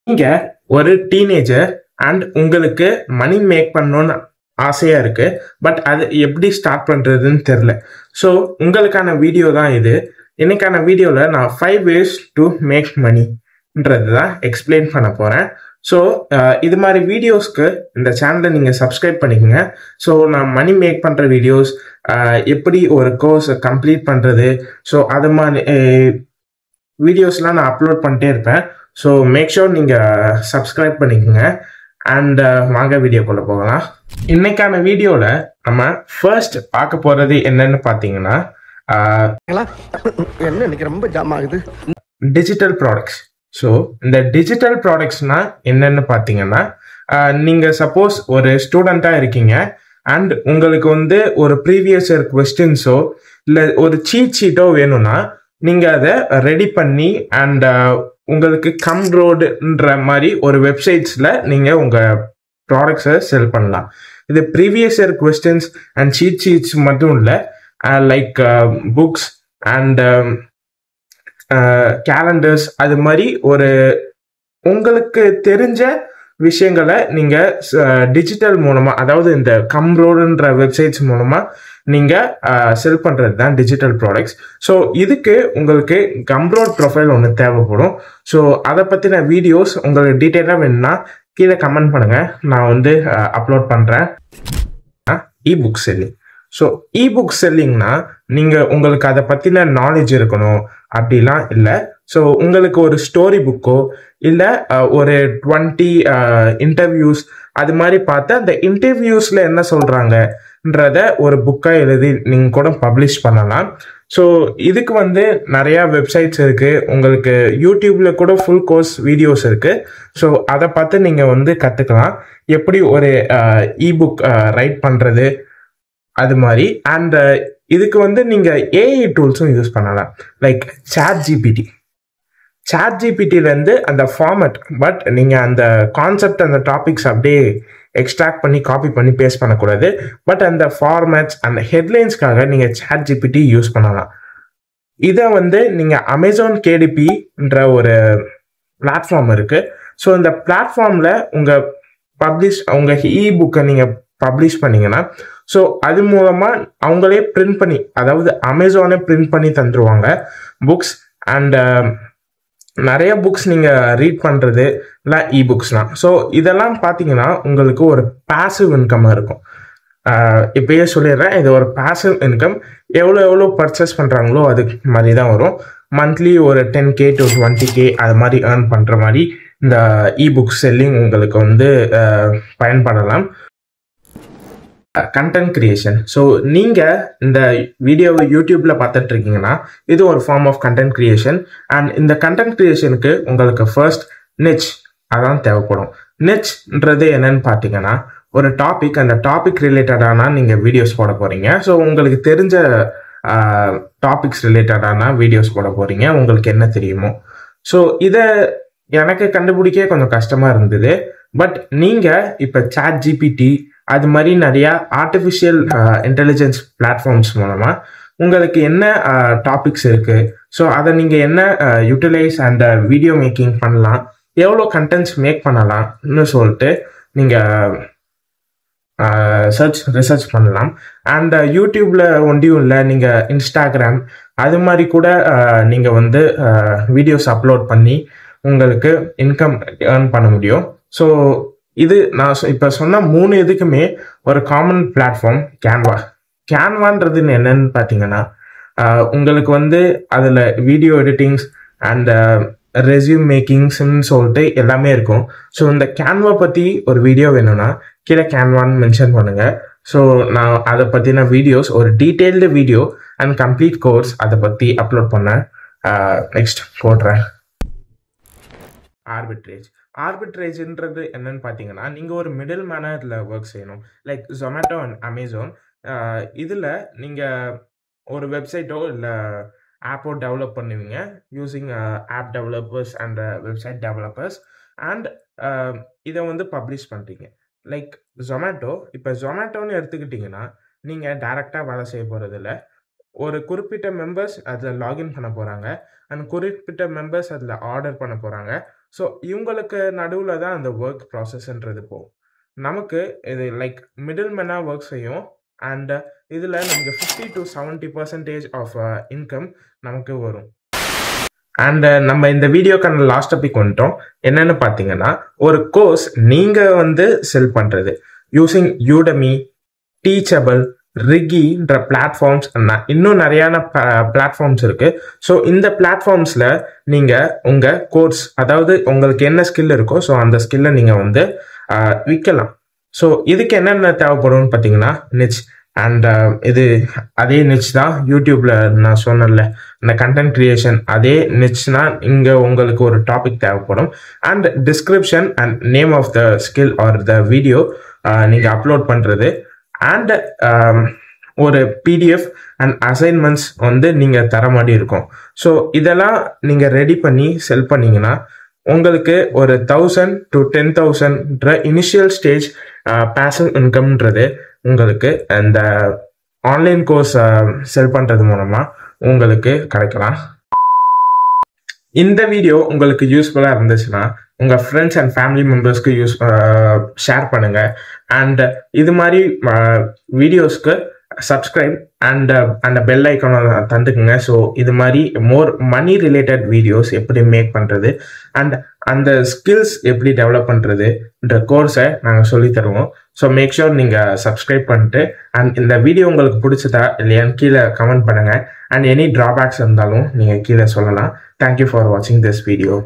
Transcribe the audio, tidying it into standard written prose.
நீங்க ஒரு teenager and உங்களுக்கு மணி மேக் பண்ணணும்னு ஆசையா இருக்கு. பட் அது எப்படி ஸ்டார்ட் பண்றதுன்னு தெரியல. ஸோ உங்களுக்கான வீடியோ தான் இது. இன்னைக்கான வீடியோல நான் 5 ways to மேக் மணின்றது தான் எக்ஸ்பிளைன் பண்ண போறேன். ஸோ இது மாதிரி வீடியோஸ்க்கு இந்த சேனலை நீங்க சப்ஸ்கிரைப் பண்ணிக்கோங்க. ஸோ நான் மணி மேக் பண்ற வீடியோஸ், எப்படி ஒரு கோர்ஸ் கம்ப்ளீட் பண்றது, ஸோ அது மாதிரி வீடியோஸ்லாம் நான் அப்லோட் பண்ணிட்டே இருப்பேன். ஸோ மேக் ஷூர் நீங்கள் சப்ஸ்கிரைப் பண்ணிக்கோங்க. அண்ட் வாங்க வீடியோக்குள்ளே போகலாம். இன்னைக்கான வீடியோவில் நம்ம ஃபர்ஸ்ட் பார்க்க போகிறது என்னன்னு பார்த்தீங்கன்னா, என்ன எனக்கு ரொம்ப ஜாம் ஆகுது, டிஜிட்டல் ப்ராடக்ட்ஸ். ஸோ இந்த டிஜிட்டல் ப்ராடக்ட்ஸ்னா என்னன்னு பார்த்தீங்கன்னா, நீங்கள் சப்போஸ் ஒரு ஸ்டூடெண்ட்டாக இருக்கீங்க அண்ட் உங்களுக்கு வந்து ஒரு ப்ரீவியஸ் இயர் கொஸ்டின்ஸோ இல்லை ஒரு சீட் ஷீட்டோ வேணும்னா நீங்கள் அதை ரெடி பண்ணி அண்ட் உங்களுக்கு கம்ரோடுன்ற மாதிரி ஒரு வெப்சைட்ஸில் நீங்கள் உங்கள் ப்ராடக்ட்ஸை செல் பண்ணலாம். இது previous year questions and cheat sheets மட்டும் இல்லை, லைக் புக்ஸ் அண்ட் கேலண்டர்ஸ், அது மாதிரி ஒரு உங்களுக்கு தெரிஞ்ச விஷயங்களை நீங்கள் டிஜிட்டல் மூலமாக, அதாவது இந்த கம்ரோடுன்ற வெப்சைட்ஸ் மூலமாக நீங்கள் செல் பண்ணுறது தான் டிஜிட்டல் ப்ராடக்ட்ஸ். ஸோ இதுக்கு உங்களுக்கு கம்ரோட் ப்ரொஃபைல் ஒன்று தேவைப்படும். ஸோ அதை பற்றின வீடியோஸ் உங்களுக்கு டீட்டெயிலாக வேணும்னா கீழே கமெண்ட் பண்ணுங்கள், நான் வந்து அப்லோட் பண்ணுறேன். Ebook selling. ஸோ இபுக் செல்லிங்னா நீங்கள் உங்களுக்கு அதை பற்றின நாலேஜ் இருக்கணும் அப்படிலாம் இல்லை. ஸோ உங்களுக்கு ஒரு ஸ்டோரி புக்கோ இல்லை ஒரு 20 இன்டர்வியூஸ் அது மாதிரி பார்த்து அந்த இன்டர்வியூஸில் என்ன சொல்கிறாங்கன்றத ஒரு புக்காக எழுதி நீங்கள் கூட பப்ளிஷ் பண்ணலாம். ஸோ இதுக்கு வந்து நிறையா வெப்சைட்ஸ் இருக்குது. உங்களுக்கு யூடியூப்பில் கூட ஃபுல் கோர்ஸ் வீடியோஸ் இருக்குது. ஸோ அதை பார்த்து நீங்கள் வந்து கற்றுக்கலாம் எப்படி ஒரு இபுக் ரைட் பண்ணுறது அது மாதிரி. அண்ட் இதுக்கு வந்து நீங்கள் ஏஐ டூல்ஸும் யூஸ் பண்ணலாம், லைக் சாட் ஜிபிடிலேருந்து அந்த ஃபார்மட், பட் நீங்கள் அந்த கான்செப்ட் அந்த டாபிக்ஸ் அப்படியே எக்ஸ்ட்ராக்ட் பண்ணி காப்பி பண்ணி பேஸ்ட் பண்ணக்கூடாது. பட் அந்த ஃபார்மேட்ஸ் அந்த ஹெட்லைன்ஸ்க்காக நீங்கள் சாட் ஜிபிடி யூஸ் பண்ணலாம். இதை வந்து நீங்கள் அமேசான் கேடிபின்ற ஒரு பிளாட்ஃபார்ம் இருக்குது. ஸோ இந்த பிளாட்ஃபார்மில் உங்கள் இ புக்கை நீங்கள் பப்ளிஷ் பண்ணீங்கன்னா, ஸோ அது மூலமாக அவங்களே பிரிண்ட் பண்ணி, அதாவது அமேசானே பிரிண்ட் பண்ணி தந்துடுவாங்க புக்ஸ். அண்ட் நிறைய புக்ஸ் நீங்கள் ரீட் பண்ணுறது இல்லை இபுக்ஸ்லாம். ஸோ இதெல்லாம் பார்த்தீங்கன்னா உங்களுக்கு ஒரு பேசிவ் இன்கம்மாக இருக்கும். இப்போயே சொல்லிடுறேன், இது ஒரு பேசிவ் இன்கம். எவ்வளோ பர்ச்சேஸ் பண்ணுறாங்களோ அது மாதிரி தான் வரும். மந்த்லி ஒரு 10K to 20K அது மாதிரி ஏர்ன் பண்ணுற மாதிரி இந்த இபுக் செல்லிங் உங்களுக்கு வந்து பயன்படலாம். Content creation. ஸோ நீங்கள் இந்த வீடியோவை யூடியூப்பில் பார்த்துட்டு இருக்கீங்கன்னா இது ஒரு form of content creation. And இந்த கண்டென்ட் கிரியேஷனுக்கு உங்களுக்கு ஃபர்ஸ்ட் நிச் அதான் தேவைப்படும். நிச்ன்றது என்னன்னு பார்த்தீங்கன்னா, ஒரு டாபிக், அந்த டாபிக் ரிலேட்டடான நீங்கள் வீடியோஸ் போட போகிறீங்க. ஸோ உங்களுக்கு தெரிஞ்ச டாபிக்ஸ் ரிலேட்டடான வீடியோஸ் போட போகிறீங்க, உங்களுக்கு என்ன தெரியுமோ. ஸோ இதை எனக்கு கண்டுபிடிக்க கொஞ்சம் கஷ்டமாக இருந்தது. பட் நீங்கள் இப்போ சாட் ஜிபிடி அது மாதிரி நிறையா ஆர்டிஃபிஷியல் இன்டெலிஜென்ஸ் பிளாட்ஃபார்ம்ஸ் மூலமாக உங்களுக்கு என்ன டாபிக்ஸ் இருக்குது, ஸோ அதை நீங்கள் என்ன யூட்டிலைஸ் அண்ட் வீடியோ மேக்கிங் பண்ணலாம், எவ்வளோ கண்டென்ட்ஸ் மேக் பண்ணலாம்னு சொல்லிட்டு நீங்கள் ரிசர்ச் பண்ணலாம். அண்ட் யூடியூப்பில் ஒன்றியும் இல்லை, நீங்கள் இன்ஸ்டாகிராம் அது மாதிரி கூட நீங்கள் வந்து வீடியோஸ் அப்லோட் பண்ணி உங்களுக்கு இன்கம் ஏர்ன் பண்ண முடியும். ஸோ இது நான் இப்போ சொன்ன 3 இதுக்குமே ஒரு காமன் பிளாட்ஃபார்ம் கேன்வான்றது என்னன்னு பார்த்தீங்கன்னா, உங்களுக்கு வந்து அதில் வீடியோ எடிட்டிங்ஸ் அண்ட் ரெஸ்யூம் மேக்கிங்ஸ்ன்னு சொல்லிட்டு எல்லாமே இருக்கும். ஸோ இந்த கேன்வா பற்றி ஒரு வீடியோ வேணும்னா கீழே கேன்வான்னு மென்ஷன் பண்ணுங்கள். ஸோ நான் அதை பற்றின வீடியோஸ், ஒரு detailed video and complete course அதை பற்றி அப்லோட் பண்ணேன். நெக்ஸ்ட் போடுறேன். ஆர்பிட்ரேஜ்ன்றது என்னன்னு பார்த்தீங்கன்னா, நீங்கள் ஒரு மிடில் மேனரில் ஒர்க் செய்யணும், லைக் ஜொமேட்டோ அண்ட் அமேசான். இதில் நீங்கள் ஒரு வெப்சைட்டோ இல்லை ஆப்போ டெவலப் பண்ணுவீங்க using app developers and website developers. And இதை வந்து பப்ளிஷ் பண்ணுறீங்க. லைக் இப்போ ஜொமேட்டோன்னு எடுத்துக்கிட்டிங்கன்னா, நீங்கள் டைரெக்டாக வேலை செய்ய போகிறதில்ல. ஒரு குறிப்பிட்ட மெம்பர்ஸ் அதில் லாகின் பண்ண போகிறாங்க அண்ட் குறிப்பிட்ட மெம்பர்ஸ் அதில் ஆர்டர் பண்ண போகிறாங்க. ஸோ இவங்களுக்கு நடுவில் தான் அந்த ஒர்க் ப்ராசஸ்ன்றது போகும். நமக்கு இது லைக் மிடில் மேனாக ஒர்க் செய்யும். அண்ட் இதில் நமக்கு 50 to 70% ஆஃப் இன்கம் நமக்கு வரும். அண்ட் நம்ம இந்த வீடியோக்கான லாஸ்ட் டாபிக் வந்துட்டோம். என்னன்னு பார்த்தீங்கன்னா, ஒரு கோர்ஸ் நீங்கள் செல் பண்ணுறது யூசிங் யூடமி, டீச்சபிள், ரிகின்ற பிளாட்ஃபார்ம்ஸ், இன்னும் நிறையான பிளாட்ஃபார்ம்ஸ் இருக்குது. ஸோ இந்த பிளாட்ஃபார்ம்ஸில் நீங்கள் உங்கள் கோர்ஸ், அதாவது உங்களுக்கு என்ன ஸ்கில் இருக்கோ ஸோ அந்த ஸ்கில்லை நீங்கள் விற்கலாம். ஸோ இதுக்கு என்னென்ன தேவைப்படும்னு பார்த்தீங்கன்னா, நிச். அண்ட் இது அதே நிச் தான் யூடியூப்ல நான் சொன்னேன்ல, இந்த கண்டென்ட் கிரியேஷன் அதே நிச்னா இங்கே உங்களுக்கு ஒரு டாபிக் தேவைப்படும். And description and name of the skill or the video நீங்கள் அப்லோட் பண்ணுறது. அண்ட் ஒரு பிடிஎஃப் அண்ட் அசைன்மெண்ட்ஸ் நீங்கள் தர மாதிரி இருக்கும். ஸோ இதெல்லாம் நீங்கள் ரெடி பண்ணி செல் பண்ணிங்கன்னா உங்களுக்கு ஒரு 1000 to 10,000 இனிஷியல் ஸ்டேஜ் பேசிவ் இன்கம்ன்றது உங்களுக்கு இந்த ஆன்லைன் கோர்ஸ் செல் பண்ணுறது மூலமாக உங்களுக்கு கிடைக்கலாம். இந்த வீடியோ உங்களுக்கு யூஸ்ஃபுல்லாக இருந்துச்சுன்னா உங்கள் ஃப்ரெண்ட்ஸ் அண்ட் ஃபேமிலி மெம்பர்ஸ்க்கு ஷேர் பண்ணுங்கள். அண்ட் இது மாதிரி வீடியோஸ்க்கு சப்ஸ்கிரைப் அண்ட் பெல் ஐக்கானை தந்துக்குங்க. ஸோ இது மாதிரி மோர் மணி ரிலேட்டட் வீடியோஸ் எப்படி மேக் பண்ணுறது அண்ட் அந்த ஸ்கில்ஸ் எப்படி டெவலப் பண்ணுறதுன்ற கோர்ஸை நாங்கள் சொல்லித் தருவோம். ஸோ மேக் ஷூர் நீங்கள் சப்ஸ்கிரைப் பண்ணிட்டு அண்ட் இந்த வீடியோ உங்களுக்கு பிடிச்சதா இல்லையான்னு கீழே கமெண்ட் பண்ணுங்கள். அண்ட் எனி ட்ராபேக்ஸ் இருந்தாலும் நீங்கள் கீழே சொல்லலாம். தேங்க்யூ ஃபார் வாட்சிங் திஸ் வீடியோ.